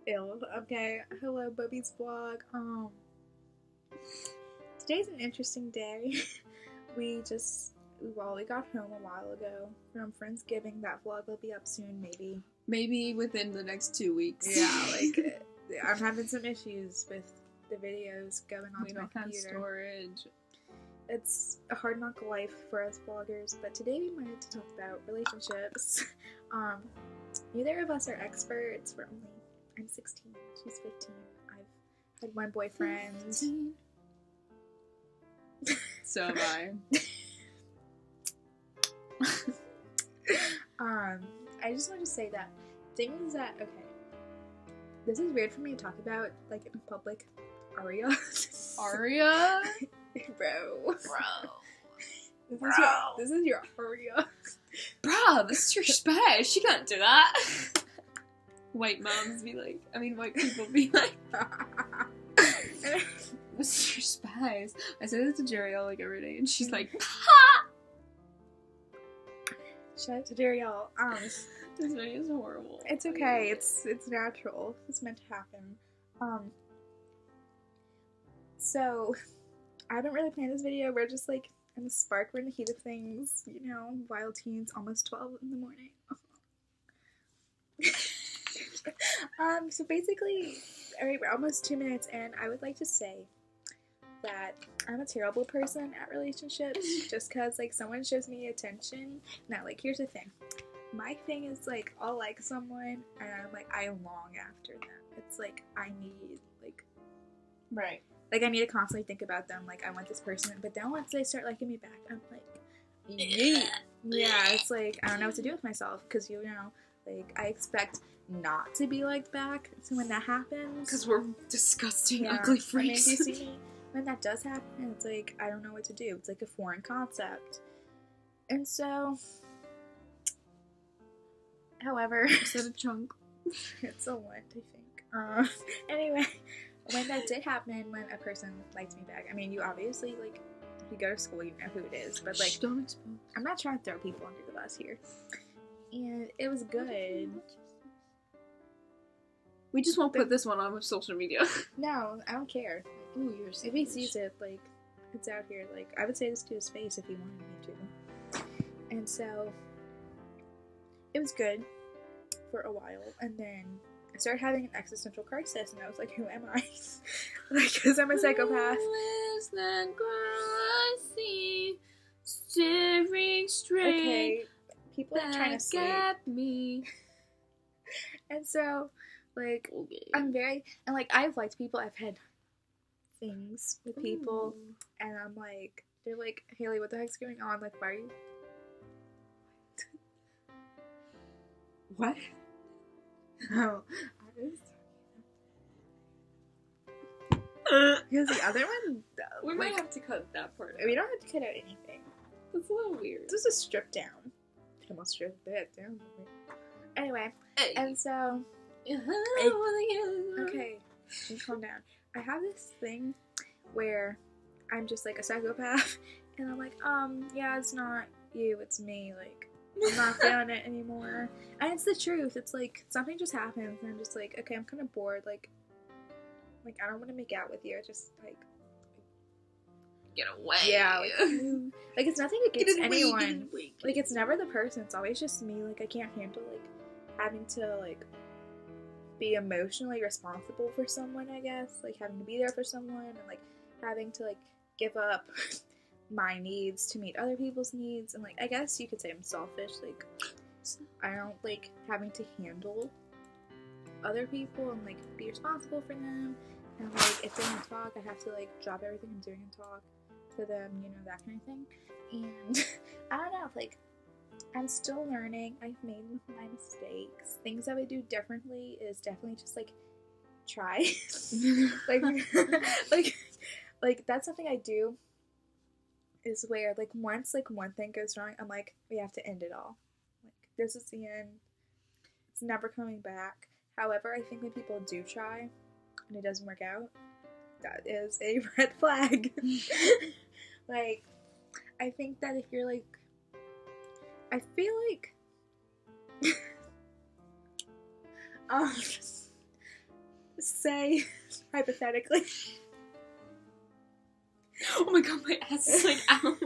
Ill. Okay. Hello, Bubby's vlog. Today's an interesting day. we got home a while ago from Friendsgiving. That vlog will be up soon, maybe. Maybe within the next 2 weeks. Yeah, like, I'm having some issues with the videos going onto my computer. We don't have storage. It's a hard knock life for us vloggers, but today we wanted to talk about relationships. Neither of us are experts. I'm 16, she's 15. I've had one boyfriend. 15. So am I. I just want to say that things that, okay, this is weird for me to talk about, like, in public. Aria? Aria? Bro. Bro. This is your Aria. Bro, this is your space. She can't do that. White people be like, this is your spies. I say this to Jeriel like every day, and she's like, ha! Shout out to Jeriel. This video is horrible. It's okay. It's natural. It's meant to happen. So I haven't really planned this video. We're just like in the spark. We're in the heat of things. You know, wild teens. Almost 12 in the morning. So basically, alright, we're almost 2 minutes in. I would like to say that I'm a terrible person at relationships just because, like, someone shows me attention. Now, like, here's the thing. My thing is, like, I'll like someone and I'm like, I long after them. It's like, I need, like... Right. Like, I need to constantly think about them. Like, I want this person. But then once they start liking me back, I'm like, yeah. Yeah, it's like, I don't know what to do with myself because, you know, like, I expect not to be liked back. So when that happens... Because we're disgusting, ugly freaks. I mean, you see me, when that does happen, it's like, I don't know what to do. It's like a foreign concept. And so... However... Is that a chunk? It's a what, I think. Anyway, when that did happen, when a person liked me back, I mean, you obviously, like, if you go to school, you know who it is. But, like, don't expose. I'm not trying to throw people under the bus here. And it was good. We just won't put this one on social media. No, I don't care. Ooh, you're so if he sees it, like, it's out here. Like, I would say this to his face if he wanted me to. And so, it was good for a while. And then I started having an existential crisis, and I was like, who am I? Like, because I'm a psychopath. Who is that girl I see staring straight? Okay, people are trying to sleep. At me. And so, like, okay. I'm very, and like, I've liked people, I've had things with people, and I'm like, they're like, Hailey, what the heck's going on? Like, why are you? What? No. Because the other one, we like, might have to cut that part out. We don't have to cut out anything. That's a little weird. This is a strip down. Come on, strip that down. Anyway, hey. And so, okay, calm down. I have this thing where I'm just like a psychopath, and I'm like, yeah, it's not you, it's me. Like, I'm not feeling it anymore. And it's the truth. It's like something just happens, and I'm just like, okay, I'm kind of bored. Like I don't want to make out with you. I just like get away. Yeah, like it's nothing against anyone. Away. Like, it's never the person. It's always just me. Like, I can't handle like having to like be emotionally responsible for someone. I guess like having to be there for someone and like having to like give up my needs to meet other people's needs. And like, I guess you could say I'm selfish. Like, I don't like having to handle other people and like be responsible for them. And like, if they want to talk, I have to like drop everything I'm doing and talk to them, you know, that kind of thing. And I don't know, like, I'm still learning. I've made my mistakes. Things I would do differently is definitely just like try. like that's something I do. Is where like once like one thing goes wrong, I'm like, we have to end it all. Like, this is the end. It's never coming back. However, I think when people do try and it doesn't work out, that is a red flag. Like, I think that if you're like, I feel like Say, hypothetically. Oh my god, my ass is like out.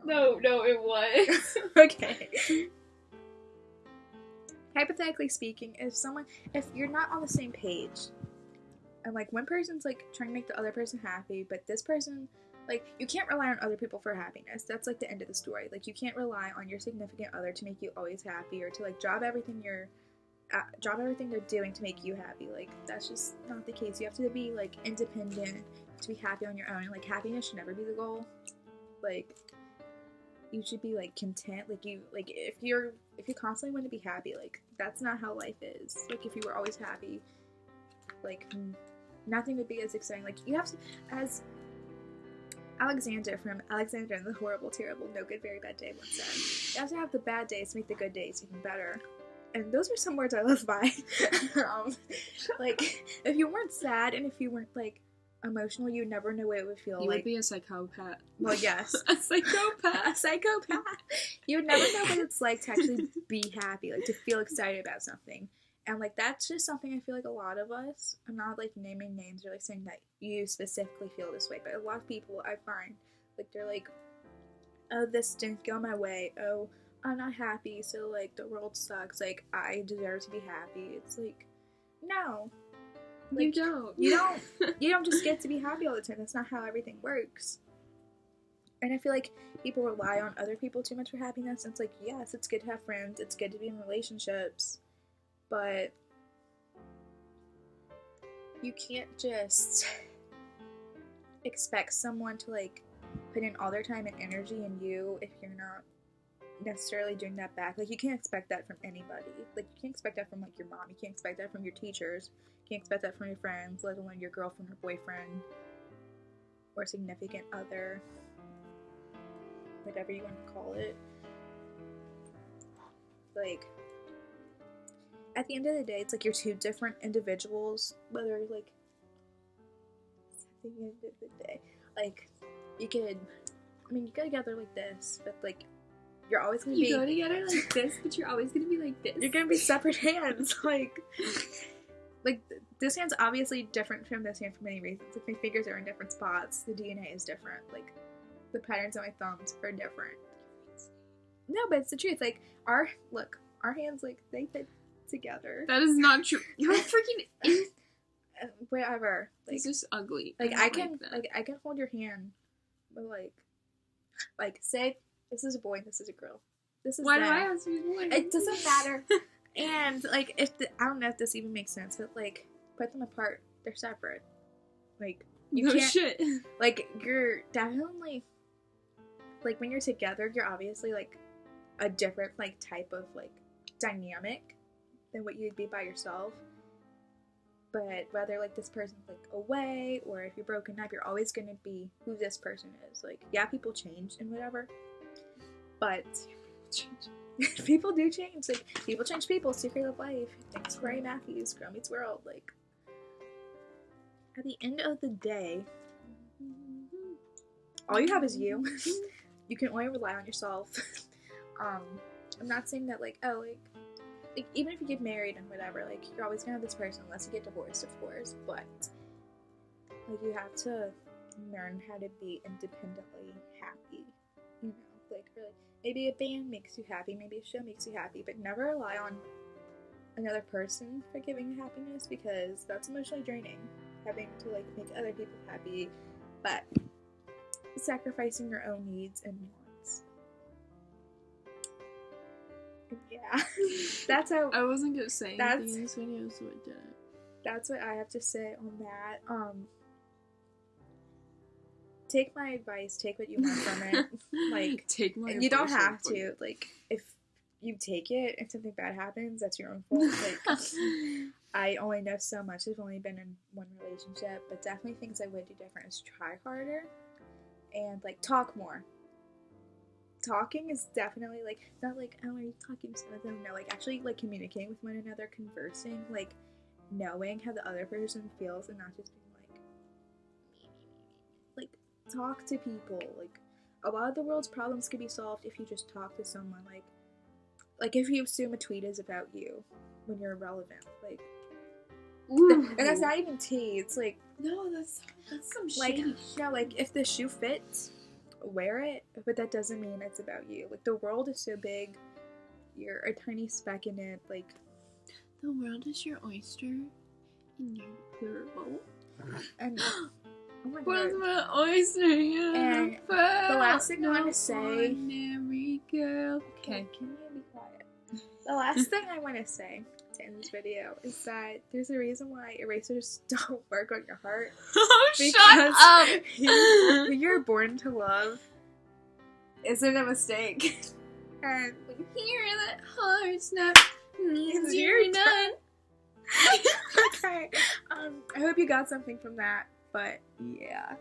No, it was. Okay. Hypothetically speaking, if you're not on the same page, and like one person's like trying to make the other person happy, but this person, like, you can't rely on other people for happiness. That's like the end of the story. Like, you can't rely on your significant other to make you always happy, or to like drop everything they're doing to make you happy. Like, that's just not the case. You have to be like independent to be happy on your own. Like, happiness should never be the goal. Like, you should be like content. Like, if you constantly want to be happy, like, that's not how life is. Like, if you were always happy, like, nothing would be as exciting. Like, you have to, as Alexander from Alexander and the Horrible, Terrible, No Good, Very Bad Day once said, you have to have the bad days to make the good days even better. And those are some words I live by. Like, if you weren't sad and if you weren't, like, emotional, you'd never know what it would feel like. You would be a psychopath. Well, yes. A psychopath. A psychopath. You would never know what it's like to actually be happy, like, to feel excited about something. And, like, that's just something I feel like a lot of us, I'm not, like, naming names or, like, saying that you specifically feel this way, but a lot of people I find, like, they're like, oh, this didn't go my way, oh, I'm not happy, so, like, the world sucks, like, I deserve to be happy. It's like, no. Like, you don't just get to be happy all the time. That's not how everything works. And I feel like people rely on other people too much for happiness. And it's like, yes, it's good to have friends, it's good to be in relationships, but you can't just expect someone to, like, put in all their time and energy in you if you're not necessarily doing that back. Like, you can't expect that from anybody. Like, you can't expect that from, like, your mom. You can't expect that from your teachers. You can't expect that from your friends, let alone your girlfriend or boyfriend or significant other, whatever you want to call it. Like, at the end of the day, it's like you're two different individuals, whether, like, at the end of the day, like, you go together like this, but, like, you're always gonna be... You go together like this, but you're always gonna be like this. You're gonna be separate hands, like, this hand's obviously different from this hand for many reasons. Like, my fingers are in different spots, the DNA is different, like, the patterns on my thumbs are different. No, but it's the truth, like, our hands, like, they fit together. That is not true. You're freaking whatever. Like, it's just ugly. Like, I can hold your hand, but, like, say this is a boy, this is a girl. This is why them. do I have to be a boy? It doesn't matter. And, like, I don't know if this even makes sense, but, like, put them apart. They're separate. Like, you no can't. Shit. Like, you're definitely, like, when you're together, you're obviously, like, a different, like, type of, like, dynamic than what you'd be by yourself. But whether, like, this person's, like, away, or if you're broken up, you're always gonna be who this person is. Like, yeah, people change and whatever, but people do change. Like, people change people. Secret of Life. Thanks, Ray Matthews. Girl Meets World. Like, at the end of the day, all you have is you. You can only rely on yourself. I'm not saying that, like, oh, like, even if you get married and whatever, like, you're always gonna have this person unless you get divorced, of course, but, like, you have to learn how to be independently happy, you know, like, really, maybe a band makes you happy, maybe a show makes you happy, but never rely on another person for giving you happiness, because that's emotionally draining, having to, like, make other people happy, but sacrificing your own needs and wants. Yeah, that's how. I wasn't gonna say anything in this video, so I didn't. That's what I have to say on that. Take my advice. Take what you want from it. Like, take my. You don't have to. Like, if you take it and something bad happens, that's your own fault. Like, I only know so much. I've only been in one relationship, but definitely things I would do different is try harder and, like, talk more. Talking is definitely, like, not like, oh, are you talking to them? No, like, actually, like, communicating with one another, conversing, like, knowing how the other person feels and not just being like, talk to people. Like, a lot of the world's problems could be solved if you just talk to someone. Like, like if you assume a tweet is about you when you're irrelevant, like, Ooh. and that's not even tea. It's like, No, that's some like, shady. no, like if the shoe fits, wear it, but that doesn't mean it's about you. Like the world is so big, you're a tiny speck in it. Like The world is your oyster, and you're the bowl. and oh my What is god. my oyster? And the last thing I want to say. Ordinary girl. Okay. Can you be quiet? The last thing I want to say to end this video is that there's a reason why erasers don't work on your heart. Oh, shut up! Who you're born to love isn't a mistake. And When you hear that heart snap, means you're done. okay, I hope you got something from that. But yeah.